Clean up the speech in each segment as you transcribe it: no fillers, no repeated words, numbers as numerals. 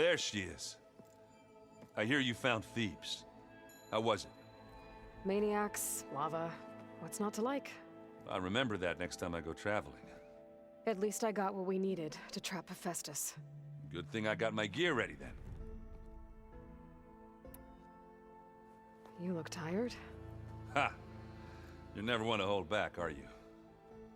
There she is. I hear you found Thebes. How was it? Maniacs, lava, what's not to like? I'll remember that next time I go traveling. At least I got what we needed to trap Hephaestus. Good thing I got my gear ready then. You look tired. Ha! You never want to hold back, are you?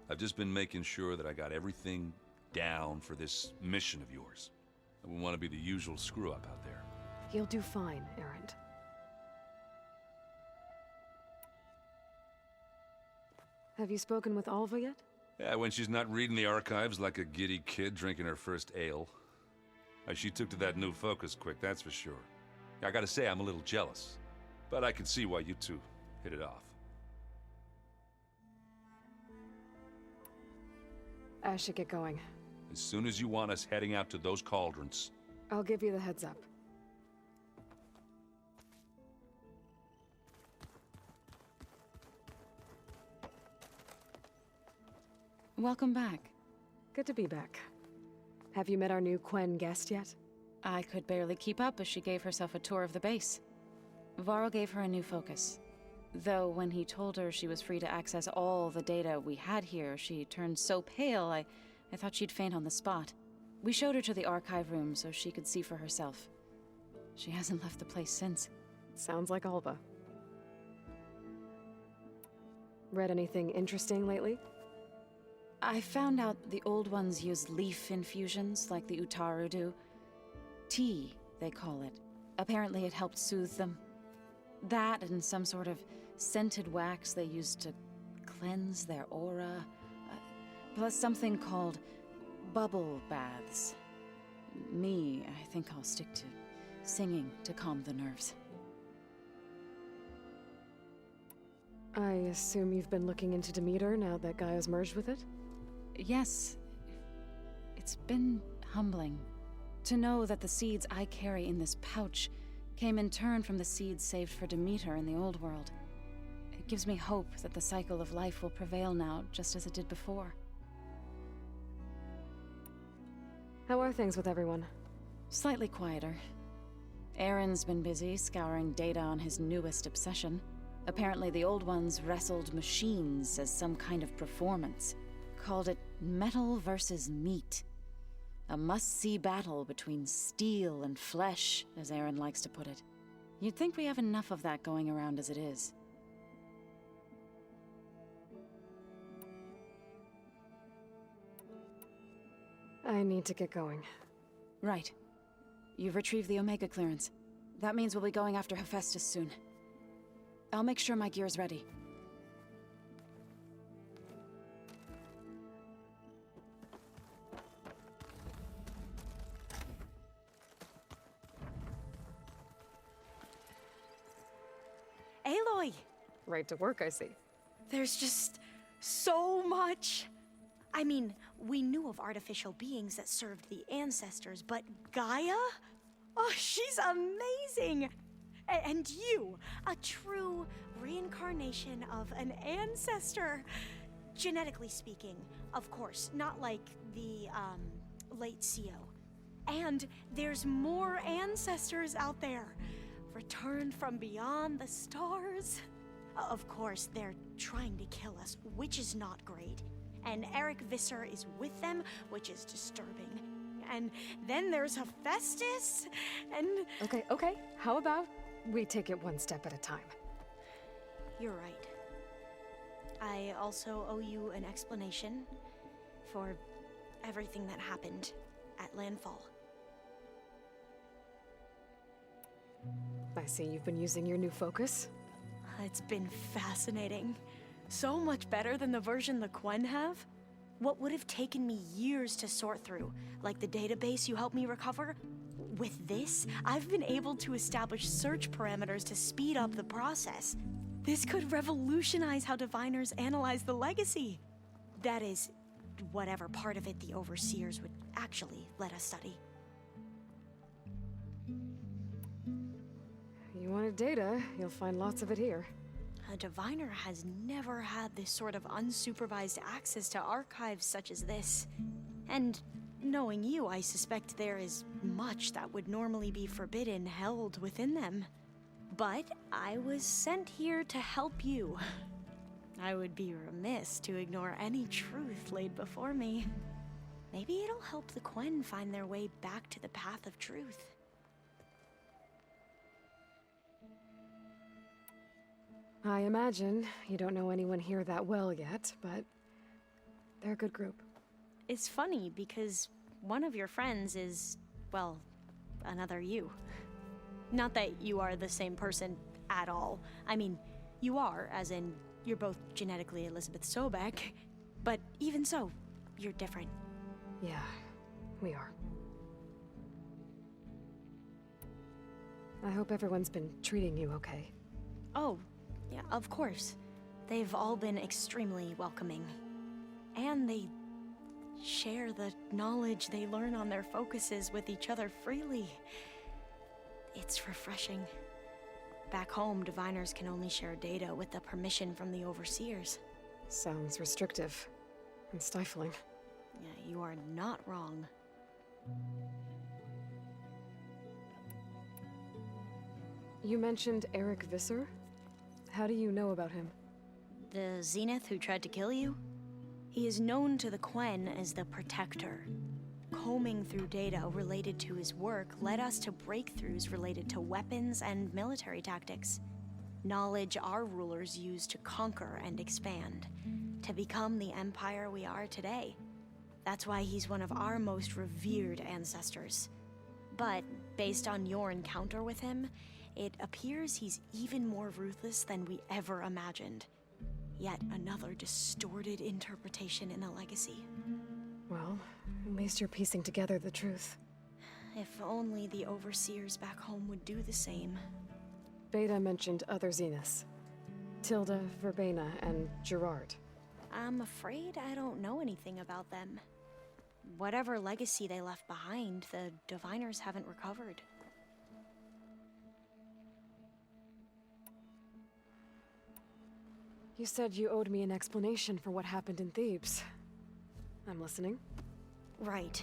I've just been making sure that I got everything down for this mission of yours. I wouldn't want to be the usual screw-up out there. You'll do fine, Erend. Have you spoken with Alva yet? Yeah, when she's not reading the archives like a giddy kid drinking her first ale. She took to that new focus quick, that's for sure. I gotta say, I'm a little jealous. But I can see why you two hit it off. I should get going. As soon as you want us heading out to those cauldrons. I'll give you the heads up. Welcome back. Good to be back. Have you met our new Quen guest yet? I could barely keep up as she gave herself a tour of the base. Varl gave her a new focus. Though when he told her she was free to access all the data we had here, she turned so pale I thought she'd faint on the spot. We showed her to the archive room so she could see for herself. She hasn't left the place since. Sounds like Alva. Read anything interesting lately? I found out the old ones use leaf infusions like the Utaru do. Tea, they call it. Apparently it helped soothe them. That and some sort of scented wax they used to cleanse their aura. Plus something called bubble baths. I think I'll stick to singing to calm the nerves. I assume you've been looking into Demeter now that Gaia's merged with it? Yes. It's been humbling to know that the seeds I carry in this pouch came in turn from the seeds saved for Demeter in the old world. It gives me hope that the cycle of life will prevail now, just as it did before. How are things with everyone? Slightly quieter. Aaron's been busy scouring data on his newest obsession. Apparently the old ones wrestled machines as some kind of performance. Called it metal versus meat. A must-see battle between steel and flesh, as Aaron likes to put it. You'd think we have enough of that going around as it is. I need to get going. Right. You've retrieved the Omega clearance. That means we'll be going after Hephaestus soon. I'll make sure my gear's ready. Aloy! Right to work, I see. There's just so much. I mean, we knew of artificial beings that served the ancestors, but Gaia? Oh, she's amazing! And you, a true reincarnation of an ancestor. Genetically speaking, of course, not like the, late CO. And there's more ancestors out there, returned from beyond the stars. Of course, they're trying to kill us, which is not great. And Eric Visser is with them, which is disturbing. And then there's Hephaestus, and... Okay. How about we take it one step at a time? You're right. I also owe you an explanation for everything that happened at Landfall. I see you've been using your new focus. It's been fascinating. So much better than the version the Quen have. What would have taken me years to sort through, like the database you helped me recover, with this, I've been able to establish search parameters to speed up the process. This could revolutionize how diviners analyze the legacy. That is, whatever part of it the Overseers would actually let us study. You wanted data, you'll find lots of it here. A diviner has never had this sort of unsupervised access to archives such as this. And knowing you, I suspect there is much that would normally be forbidden held within them. But I was sent here to help you. I would be remiss to ignore any truth laid before me. Maybe it'll help the Quen find their way back to the path of truth. I imagine you don't know anyone here that well yet, but they're a good group. It's funny because one of your friends is, well, another you. Not that you are the same person at all. I mean, you are, as in, you're both genetically Elizabeth Sobek, but even so, you're different. Yeah, we are. I hope everyone's been treating you okay. Oh, yeah, of course. They've all been extremely welcoming. And they share the knowledge they learn on their focuses with each other freely. It's refreshing. Back home, diviners can only share data with the permission from the overseers. Sounds restrictive and stifling. Yeah, you are not wrong. You mentioned Eric Visser? How do you know about him? The Zenith who tried to kill you? He is known to the Quen as the Protector. Combing through data related to his work led us to breakthroughs related to weapons and military tactics. Knowledge our rulers used to conquer and expand, to become the empire we are today. That's why he's one of our most revered ancestors. But based on your encounter with him, it appears he's even more ruthless than we ever imagined. Yet another distorted interpretation in the legacy. Well, at least you're piecing together the truth. If only the overseers back home would do the same. Beta mentioned other Zeniths. Tilda, Verbena, and Gerard. I'm afraid I don't know anything about them. Whatever legacy they left behind, the diviners haven't recovered. You said you owed me an explanation for what happened in Thebes. I'm listening. Right.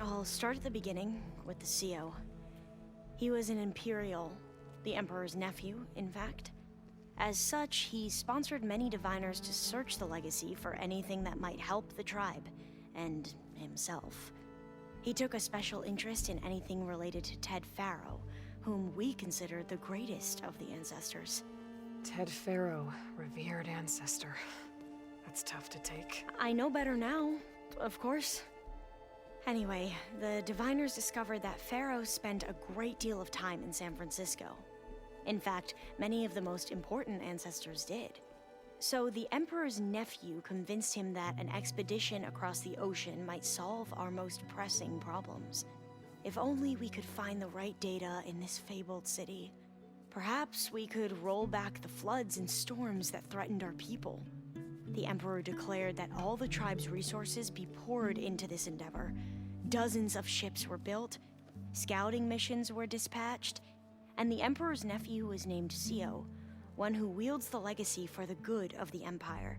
I'll start at the beginning, with the CEO. He was an Imperial, the Emperor's nephew, in fact. As such, he sponsored many diviners to search the legacy for anything that might help the tribe, and himself. He took a special interest in anything related to Ted Faro, whom we considered the greatest of the ancestors. Ted Faro, revered ancestor. That's tough to take. I know better now, of course. Anyway, the diviners discovered that Faro spent a great deal of time in San Francisco. In fact, many of the most important ancestors did. So the Emperor's nephew convinced him that an expedition across the ocean might solve our most pressing problems. If only we could find the right data in this fabled city. Perhaps we could roll back the floods and storms that threatened our people. The Emperor declared that all the tribe's resources be poured into this endeavor. Dozens of ships were built, scouting missions were dispatched, and the Emperor's nephew was named Sio, one who wields the legacy for the good of the Empire,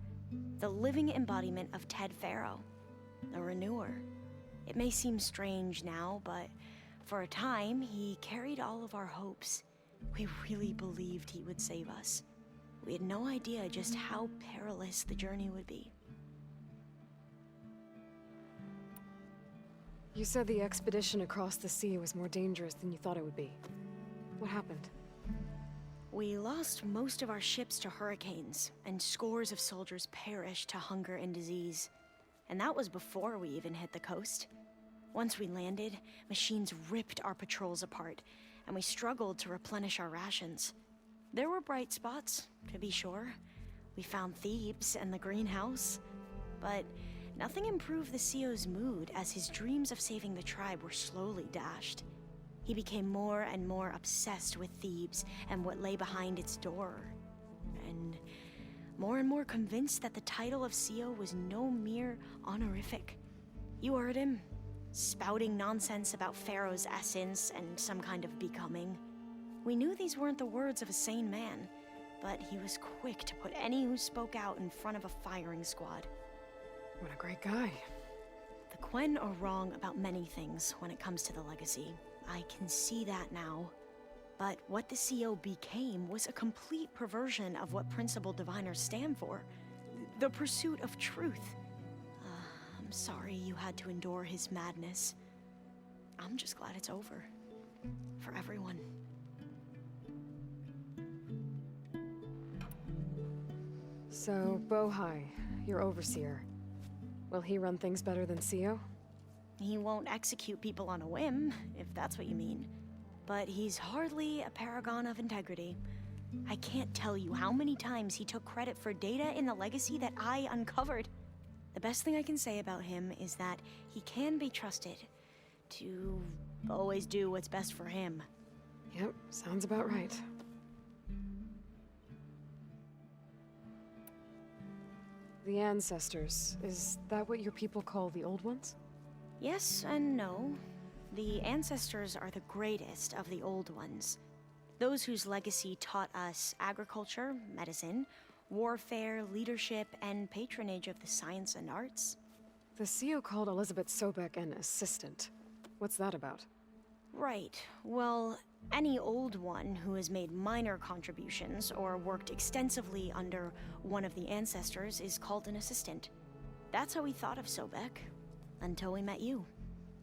the living embodiment of Ted Faro, a renewer. It may seem strange now, but for a time, he carried all of our hopes. We really believed he would save us. We had no idea just how perilous the journey would be. You said the expedition across the sea was more dangerous than you thought it would be. What happened? We lost most of our ships to hurricanes, and scores of soldiers perished to hunger and disease. And that was before we even hit the coast. Once we landed, machines ripped our patrols apart, and we struggled to replenish our rations. There were bright spots, to be sure. We found Thebes and the greenhouse, but nothing improved the CEO's mood as his dreams of saving the tribe were slowly dashed. He became more and more obsessed with Thebes and what lay behind its door, and more convinced that the title of CEO was no mere honorific. You heard him, spouting nonsense about Pharaoh's essence and some kind of becoming. We knew these weren't the words of a sane man, but he was quick to put any who spoke out in front of a firing squad. What a great guy. The Quen are wrong about many things when it comes to the legacy. I can see that now. But what the CO became was a complete perversion of what Principal Diviners stand for. The pursuit of truth. I'm sorry you had to endure his madness. I'm just glad it's over. For everyone. So, Bohai, your overseer. Will he run things better than CO? He won't execute people on a whim, if that's what you mean. But he's hardly a paragon of integrity. I can't tell you how many times he took credit for data in the legacy that I uncovered. The best thing I can say about him is that he can be trusted to always do what's best for him. Yep, sounds about right. The Ancestors, is that what your people call the Old Ones? Yes and no. The Ancestors are the greatest of the Old Ones. Those whose legacy taught us agriculture, medicine, warfare, leadership, and patronage of the science and arts. The CO called Elizabeth Sobek an assistant. What's that about? Right. Well, any Old One who has made minor contributions or worked extensively under one of the Ancestors is called an assistant. That's how we thought of Sobek, until we met you.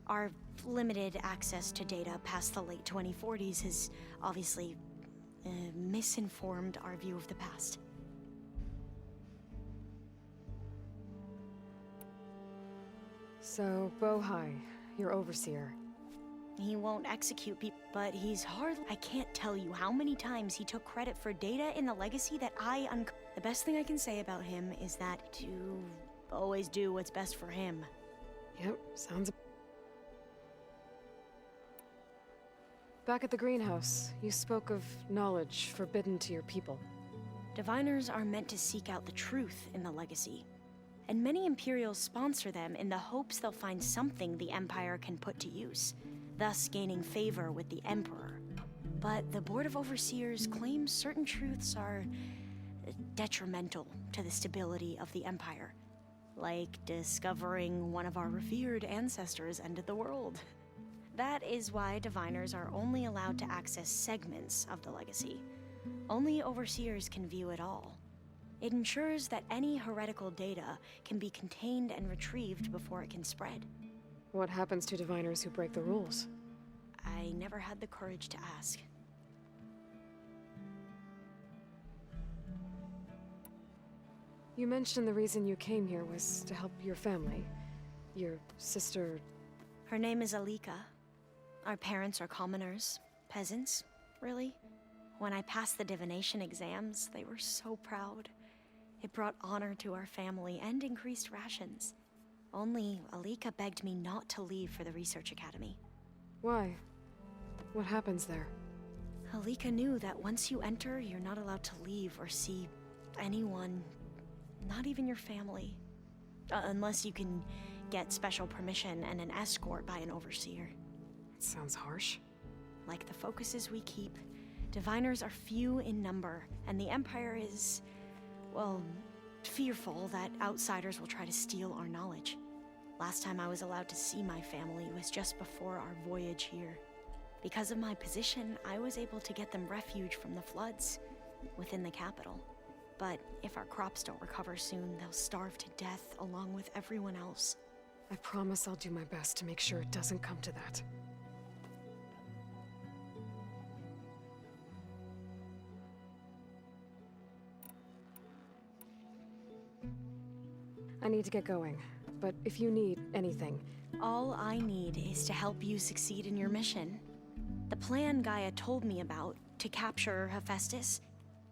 Our limited access to data past the late 2040s has obviously misinformed our view of the past. So, Bohai, your overseer. He won't execute people, but he's hardly... I can't tell you how many times he took credit for data in the legacy that I The best thing I can say about him is that to always do what's best for him. Yep, sounds... Back at the greenhouse, you spoke of knowledge forbidden to your people. Diviners are meant to seek out the truth in the legacy, and many Imperials sponsor them in the hopes they'll find something the Empire can put to use, thus gaining favor with the Emperor. But the Board of Overseers claims certain truths are detrimental to the stability of the Empire, like discovering one of our revered ancestors ended the world. That is why Diviners are only allowed to access segments of the legacy. Only Overseers can view it all. It ensures that any heretical data can be contained and retrieved before it can spread. What happens to Diviners who break the rules? I never had the courage to ask. You mentioned the reason you came here was to help your family. Your sister... Her name is Alika. Our parents are commoners, peasants, really. When I passed the divination exams, they were so proud. It brought honor to our family and increased rations. Only Alika begged me not to leave for the research academy. Why? What happens there? Alika knew that once you enter, you're not allowed to leave or see anyone, not even your family. Unless you can get special permission and an escort by an overseer. It sounds harsh. Like the focuses we keep, Diviners are few in number, and the Empire is, well, fearful that outsiders will try to steal our knowledge. Last time I was allowed to see my family was just before our voyage here. Because of my position, I was able to get them refuge from the floods within the capital. But if our crops don't recover soon, they'll starve to death along with everyone else. I promise I'll do my best to make sure it doesn't come to that. I need to get going, but if you need anything... All I need is to help you succeed in your mission. The plan Gaia told me about, to capture Hephaestus,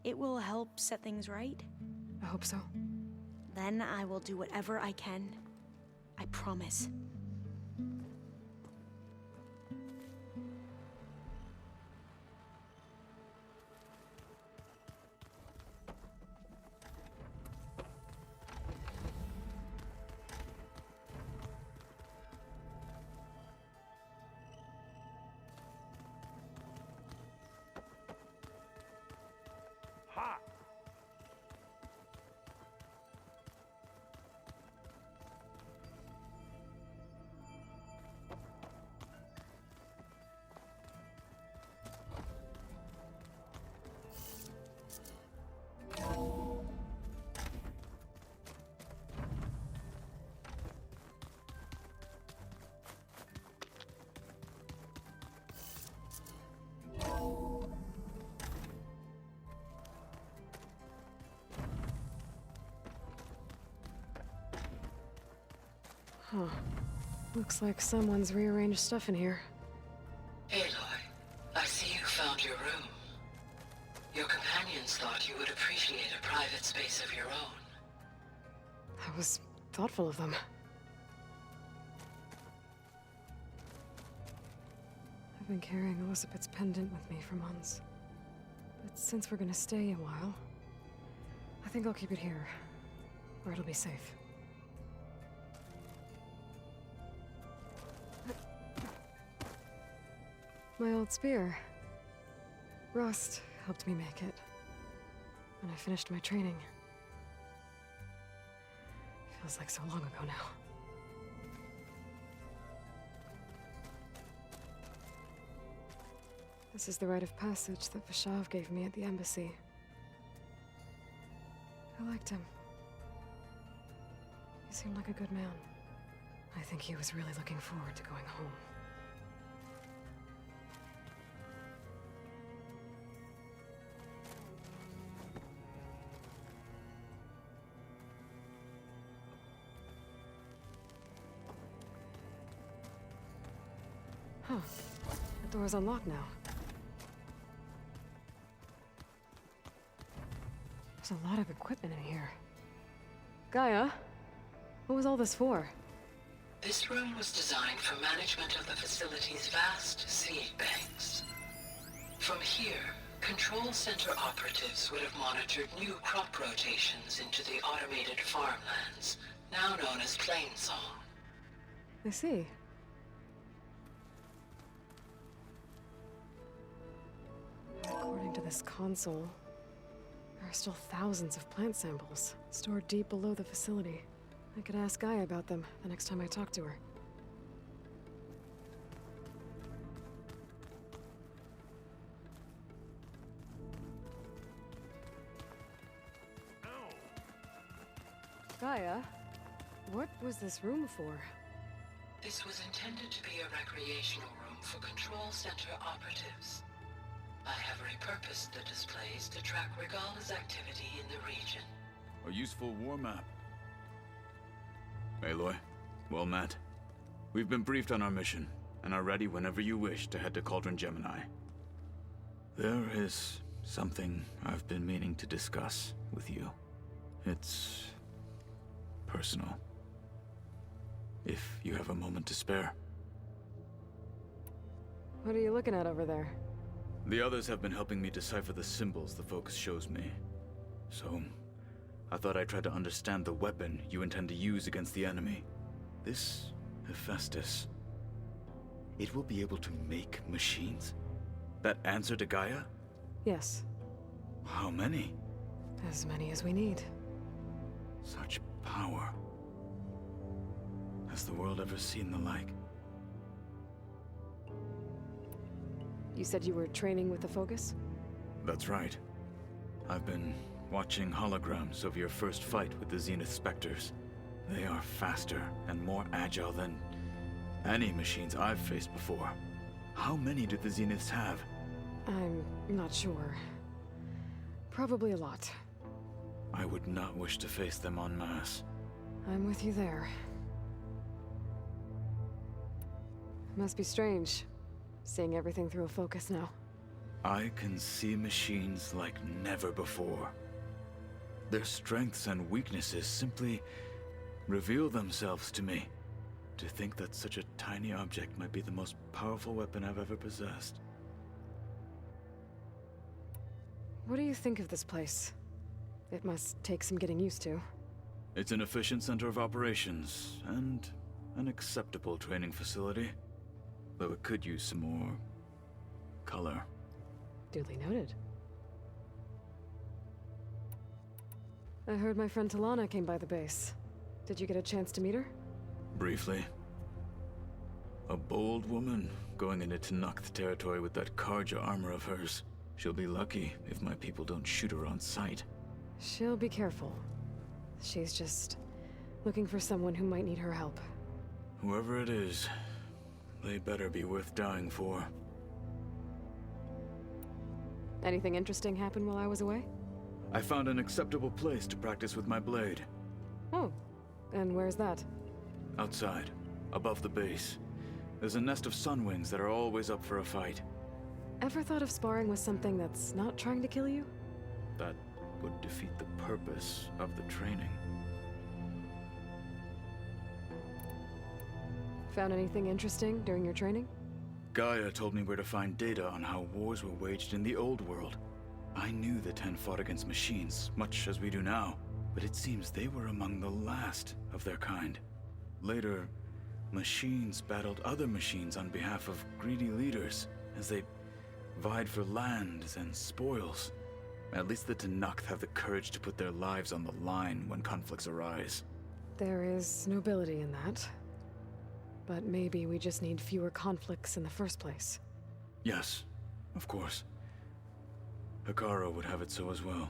it will help set things right. I hope so. Then I will do whatever I can. I promise. Huh. Looks like someone's rearranged stuff in here. Aloy, I see you found your room. Your companions thought you would appreciate a private space of your own. That was thoughtful of them. I've been carrying Elizabeth's pendant with me for months. But since we're gonna stay a while, I think I'll keep it here, where it'll be safe. My old spear. Rust helped me make it when I finished my training. Feels like so long ago now. This is the rite of passage that Vashav gave me at the embassy. I liked him. He seemed like a good man. I think he was really looking forward to going home. Huh. The door's unlocked now. There's a lot of equipment in here. Gaia? What was all this for? This room was designed for management of the facility's vast seed banks. From here, Control Center operatives would have monitored new crop rotations into the automated farmlands, now known as Plainsong. I see. According to this console, there are still thousands of plant samples stored deep below the facility. I could ask Gaia about them the next time I talk to her. Gaia, what was this room for? This was intended to be a recreational room for Control Center operatives. I have repurposed the displays to track Regala's activity in the region. A useful war map. Aloy, well met. We've been briefed on our mission, and are ready whenever you wish to head to Cauldron Gemini. There is something I've been meaning to discuss with you. It's personal. If you have a moment to spare. What are you looking at over there? The others have been helping me decipher the symbols the Focus shows me. So, I thought I'd try to understand the weapon you intend to use against the enemy. This Hephaestus. It will be able to make machines that answer to Gaia? Yes, How many? as many as we need. Such power. Has the world ever seen the like? You said you were training with the Focus? That's right. I've been watching holograms of your first fight with the Zenith Spectres. They are faster and more agile than any machines I've faced before. How many do the Zeniths have? I'm not sure. Probably a lot. I would not wish to face them en masse. I'm with you there. Must be strange, seeing everything through a Focus now. I can see machines like never before. Their strengths and weaknesses simply reveal themselves to me. To think that such a tiny object might be the most powerful weapon I've ever possessed. What do you think of this place? It must take some getting used to. It's an efficient center of operations, and an acceptable training facility. Though it could use some more color. Duly noted. I heard my friend Talana came by the base. Did you get a chance to meet her? Briefly. A bold woman going into Tenakth territory with that Karja armor of hers. She'll be lucky if my people don't shoot her on sight. She'll be careful. She's just looking for someone who might need her help. Whoever it is, they better be worth dying for. Anything interesting happen while I was away? I found an acceptable place to practice with my blade. Oh, and where's that? Outside, above the base, there's a nest of sunwings that are always up for a fight. Ever thought of sparring with something that's not trying to kill you? That would defeat the purpose of the training. Found anything interesting during your training? Gaia told me where to find data on how wars were waged in the old world. I knew the Ten fought against machines, much as we do now, but it seems they were among the last of their kind. Later, machines battled other machines on behalf of greedy leaders, as they vied for lands and spoils. At least the Tenakth have the courage to put their lives on the line when conflicts arise. There is nobility in that. But maybe we just need fewer conflicts in the first place. Yes, of course. Hekarro would have it so as well.